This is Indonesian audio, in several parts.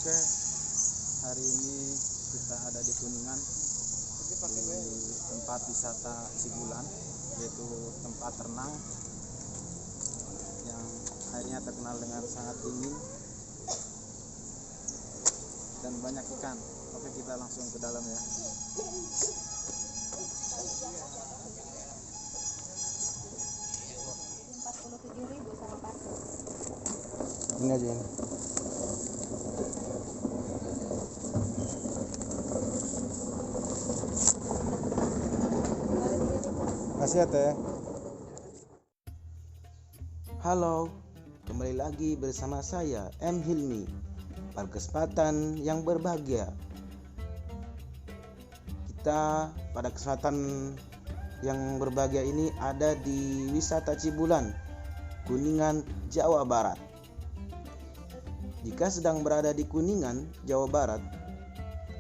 Oke, hari ini kita ada di Kuningan di tempat wisata Cibulan, yaitu tempat renang yang airnya terkenal dengan sangat dingin dan banyak ikan. Oke, kita langsung ke dalam ya. Ini aja ini. Kasih ya teh. Halo, kembali lagi bersama saya M. Hilmi. Pada kesempatan yang berbahagia, kita pada kesempatan yang berbahagia ini ada di wisata Cibulan, Kuningan, Jawa Barat. Jika sedang berada di Kuningan, Jawa Barat,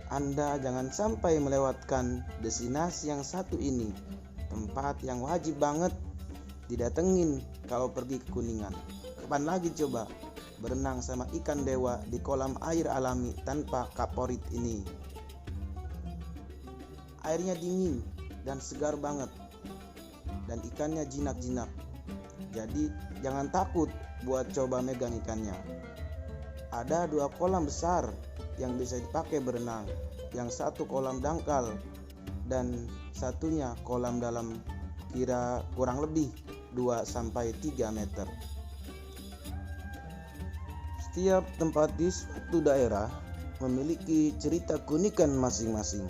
Anda jangan sampai melewatkan destinasi yang satu ini, tempat yang wajib banget didatengin kalau pergi ke Kuningan. Kapan lagi coba berenang sama ikan dewa di kolam air alami tanpa kaporit ini? Airnya dingin dan segar banget, dan ikannya jinak-jinak. Jadi jangan takut buat coba megang ikannya. Ada 2 kolam besar yang bisa dipakai berenang. Yang satu kolam dangkal dan satunya kolam dalam, kira kurang lebih 2-3 meter. Setiap tempat di suatu daerah memiliki cerita keunikan masing-masing.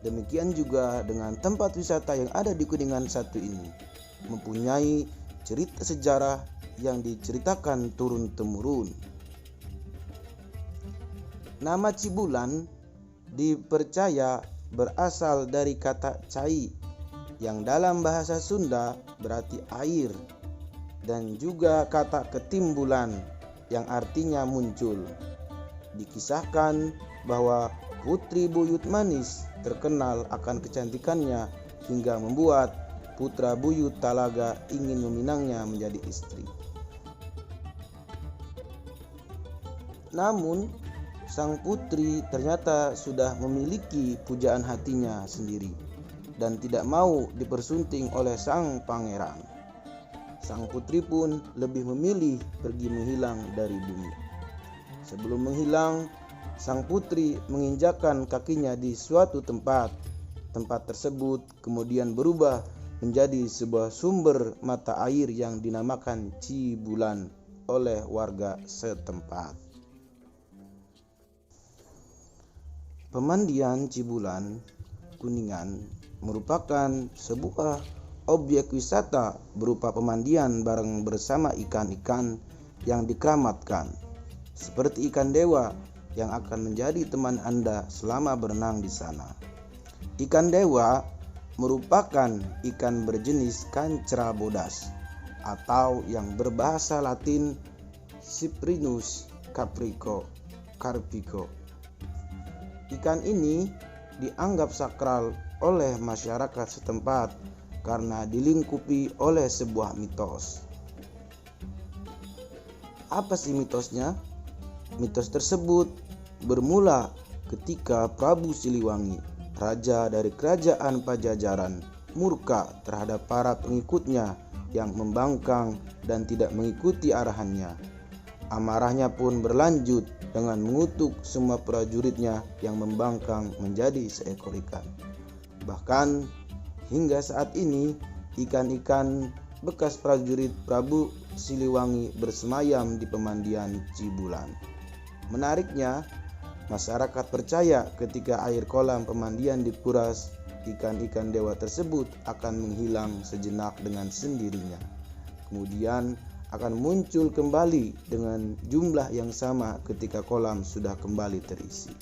Demikian juga dengan tempat wisata yang ada di Kuningan satu ini, mempunyai cerita sejarah yang diceritakan turun-temurun. Nama Cibulan dipercaya berasal dari kata cai yang dalam bahasa Sunda berarti air, dan juga kata ketimbulan yang artinya muncul. Dikisahkan bahwa putri buyut manis terkenal akan kecantikannya hingga membuat putra buyut Talaga ingin meminangnya menjadi istri. Namun sang putri ternyata sudah memiliki pujaan hatinya sendiri dan tidak mau dipersunting oleh sang pangeran. Sang putri pun lebih memilih pergi menghilang dari bumi. Sebelum menghilang, sang putri menginjakkan kakinya di suatu tempat. Tempat tersebut kemudian berubah menjadi sebuah sumber mata air yang dinamakan Cibulan oleh warga setempat. Pemandian Cibulan, Kuningan merupakan sebuah objek wisata berupa pemandian bareng bersama ikan-ikan yang dikeramatkan, seperti ikan dewa yang akan menjadi teman Anda selama berenang di sana. Ikan dewa merupakan ikan berjenis Cancra bodas atau yang berbahasa Latin Cyprinus carpico. Ikan ini dianggap sakral oleh masyarakat setempat karena dilingkupi oleh sebuah mitos. Apa sih mitosnya? Mitos tersebut bermula ketika Prabu Siliwangi, raja dari kerajaan Pajajaran, murka terhadap para pengikutnya yang membangkang dan tidak mengikuti arahannya. Amarahnya pun berlanjut dengan mengutuk semua prajuritnya yang membangkang menjadi seekor ikan. Bahkan hingga saat ini ikan-ikan bekas prajurit Prabu Siliwangi bersemayam di pemandian Cibulan. Menariknya, masyarakat percaya ketika air kolam pemandian dikuras, ikan-ikan dewa tersebut akan menghilang sejenak dengan sendirinya. Kemudian akan muncul kembali dengan jumlah yang sama ketika kolam sudah kembali terisi.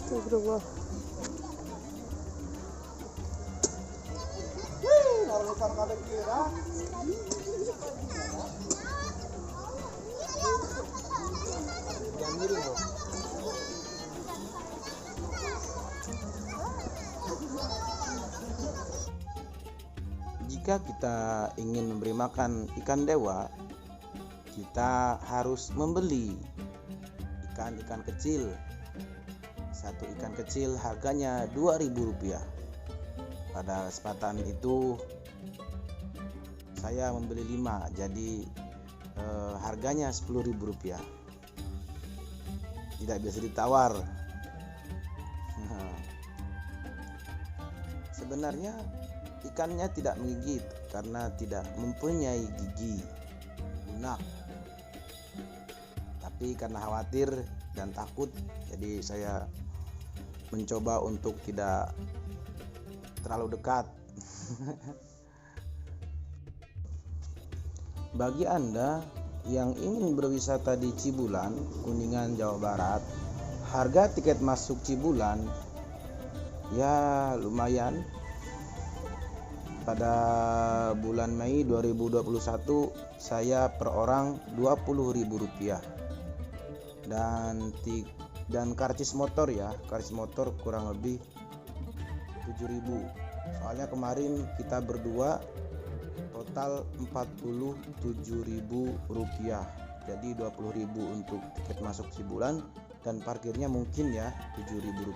Astagfirullah. Jika kita ingin memberi makan ikan dewa, kita harus membeli ikan kecil. Satu ikan kecil harganya Rp2.000. Pada kesempatan itu saya membeli 5, jadi harganya Rp10.000. Tidak bisa ditawar. Sebenarnya ikannya tidak menggigit karena tidak mempunyai gigi lunak. Tapi karena khawatir dan takut, jadi saya mencoba untuk tidak terlalu dekat. Bagi Anda yang ingin berwisata di Cibulan, Kuningan, Jawa Barat, harga tiket masuk Cibulan ya lumayan. Pada bulan Mei 2021 saya per orang Rp20.000 dan karcis motor kurang lebih 7.000. Soalnya kemarin kita berdua total Rp47.000, jadi Rp20.000 untuk tiket masuk Cibulan dan parkirnya mungkin ya Rp7.000.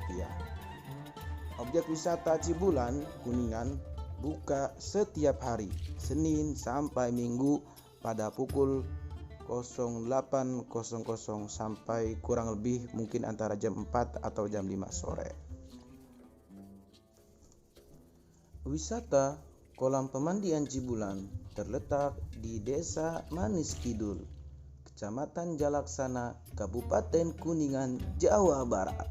Objek wisata Cibulan Kuningan buka setiap hari, Senin sampai Minggu pada pukul 08.00 sampai kurang lebih mungkin antara jam 4 atau jam 5 sore. Wisata kolam pemandian Cibulan terletak di Desa Manis Kidul, Kecamatan Jalaksana, Kabupaten Kuningan, Jawa Barat.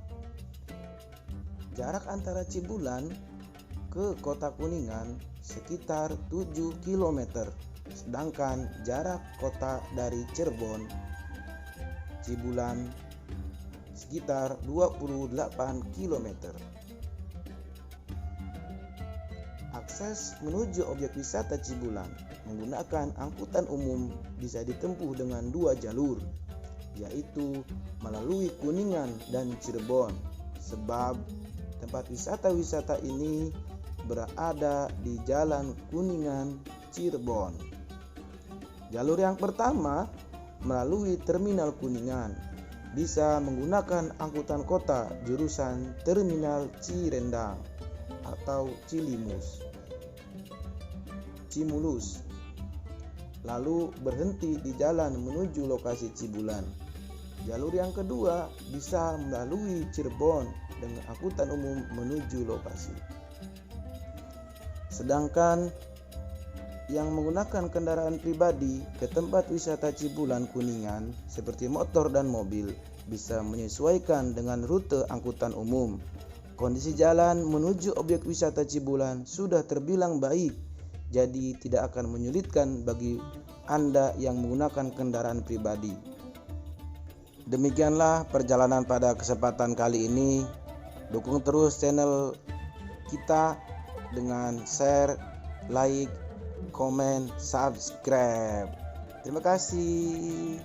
Jarak antara Cibulan ke kota Kuningan sekitar 7 km, sedangkan jarak kota dari Cirebon Cibulan sekitar 28 km. Akses menuju objek wisata Cibulan menggunakan angkutan umum bisa ditempuh dengan 2 jalur, yaitu melalui Kuningan dan Cirebon, sebab tempat wisata-wisata ini berada di Jalan Kuningan, Cirebon. Jalur yang pertama melalui Terminal Kuningan, bisa menggunakan angkutan kota jurusan Terminal Cirendang atau Cimulus, lalu berhenti di jalan menuju lokasi Cibulan. Jalur yang kedua bisa melalui Cirebon dengan angkutan umum menuju lokasi. Sedangkan yang menggunakan kendaraan pribadi ke tempat wisata Cibulan Kuningan seperti motor dan mobil bisa menyesuaikan dengan rute angkutan umum. Kondisi jalan menuju objek wisata Cibulan sudah terbilang baik, jadi tidak akan menyulitkan bagi Anda yang menggunakan kendaraan pribadi. Demikianlah perjalanan pada kesempatan kali ini. Dukung terus channel kita dengan share, like, komen, subscribe. Terima kasih.